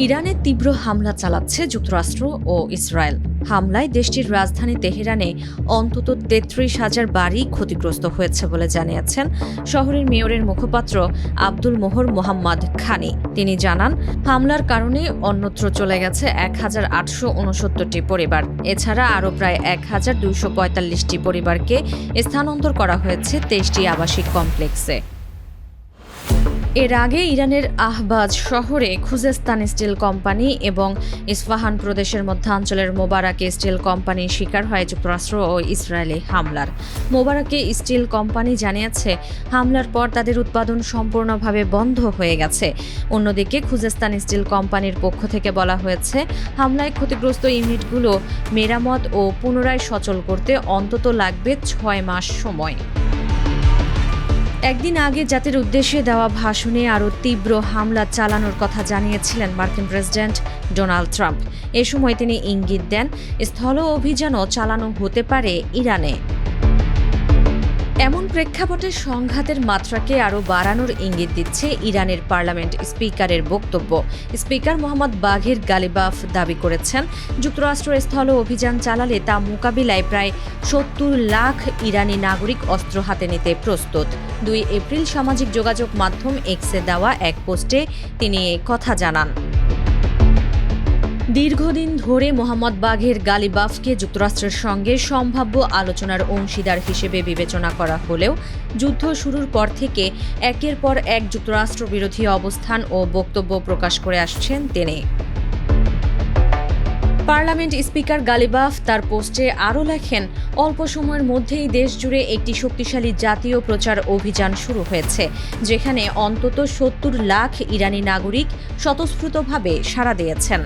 ইরানে তীব্র হামলা চালাচ্ছে যুক্তরাষ্ট্র ও ইসরায়েল। হামলায় দেশটির রাজধানী তেহরানে অন্তত ৩৩,০০০ বাড়ি ক্ষতিগ্রস্ত হয়েছে বলে জানিয়েছেন শহরের মেয়রের মুখপাত্র আব্দুল মোহর মোহাম্মদ খানি। তিনি জানান, হামলার কারণে অন্যত্র চলে গেছে ১,৮৬৯টি পরিবার। এছাড়া আরও প্রায় ১,২৪৫টি পরিবারকে স্থানান্তর করা হয়েছে ২৩টি আবাসিক কমপ্লেক্সে। এর আগে ইরানের আহবাজ শহরে খুজেস্তান স্টিল কোম্পানি এবং ইস্পাহান প্রদেশের মধ্যাঞ্চলের মোবারাকে স্টিল কোম্পানি শিকার হয় যুক্তরাষ্ট্র ও ইসরায়েলি হামলার। মোবারাকে স্টিল কোম্পানি জানিয়েছে, হামলার পর তাদের উৎপাদন সম্পূর্ণভাবে বন্ধ হয়ে গেছে। অন্যদিকে খুজেস্তান স্টিল কোম্পানির পক্ষ থেকে বলা হয়েছে, হামলায় ক্ষতিগ্রস্ত ইউনিটগুলো মেরামত ও পুনরায় সচল করতে অন্তত লাগবে ৬ মাস সময়। একদিন আগে জাতির উদ্দেশ্যে দেওয়া ভাষণে আরও তীব্র হামলা চালানোর কথা জানিয়েছিলেন মার্কিন প্রেসিডেন্ট ডোনাল্ড ট্রাম্প। এ সময় তিনি ইঙ্গিত দেন, স্থল অভিযানও চালানো হতে পারে ইরানে। এমন প্রেক্ষাপটে সংঘাতের মাত্রাকে আরও বাড়ানোর ইঙ্গিত দিচ্ছে ইরানের পার্লামেন্ট স্পিকারের বক্তব্য। স্পিকার মোহাম্মদ বাঘের গালিবাফ দাবি করেছেন, যুক্তরাষ্ট্র স্থল অভিযান চালালে তা মোকাবিলায় প্রায় ৭০ লাখ ইরানি নাগরিক অস্ত্র হাতে নিতে প্রস্তুত। ২ এপ্রিল সামাজিক যোগাযোগ মাধ্যম এক্সে দেওয়া এক পোস্টে তিনি এ কথা জানান। দীর্ঘদিন ধরে মোহাম্মদ বাঘের গালিবাফকে যুক্তরাষ্ট্রের সঙ্গে সম্ভাব্য আলোচনার অংশীদার হিসেবে বিবেচনা করা হলেও যুদ্ধ শুরুর পর থেকে একের পর এক যুক্তরাষ্ট্র বিরোধী অবস্থান ও বক্তব্য প্রকাশ করে আসছেন তিনি। পার্লামেন্ট স্পিকার গালিবাফ তার পোস্টে আরও লেখেন, অল্প সময়ের মধ্যেই দেশজুড়ে একটি শক্তিশালী জাতীয় প্রচার অভিযান শুরু হয়েছে, যেখানে অন্তত ৭০ লাখ ইরানি নাগরিক স্বতঃস্ফূর্তভাবে সাড়া দিয়েছেন।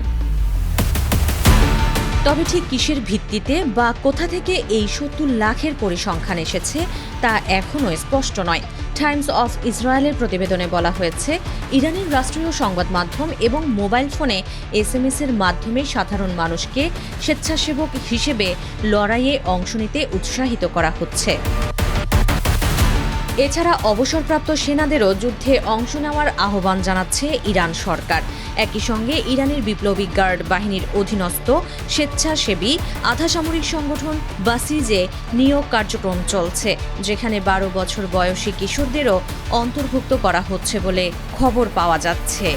তবে ঠিক কিসের ভিত্তিতে বা কোথা থেকে এই ৭০ লাখের পরিসংখ্যান এসেছে তা এখনও স্পষ্ট নয়। টাইমস অফ ইসরায়েলের প্রতিবেদনে বলা হয়েছে, ইরানের রাষ্ট্রীয় সংবাদ মাধ্যম এবং মোবাইল ফোনে SMS-এর মাধ্যমে সাধারণ মানুষকে স্বেচ্ছাসেবক হিসেবে লড়াইয়ে অংশ নিতে উৎসাহিত করা হচ্ছে। এছাড়া অবসরপ্রাপ্ত সেনাদেরও যুদ্ধে অংশ নেওয়ার আহ্বান জানাচ্ছে ইরান সরকার। একই সঙ্গে ইরানের বিপ্লবী গার্ড বাহিনীর অধীনস্থ স্বেচ্ছাসেবী আধাসামরিক সংগঠন বাসিজে নিয়োগ কার্যক্রম চলছে, যেখানে ১২ বছর বয়সী কিশোরদেরও অন্তর্ভুক্ত করা হচ্ছে বলে খবর পাওয়া যাচ্ছে।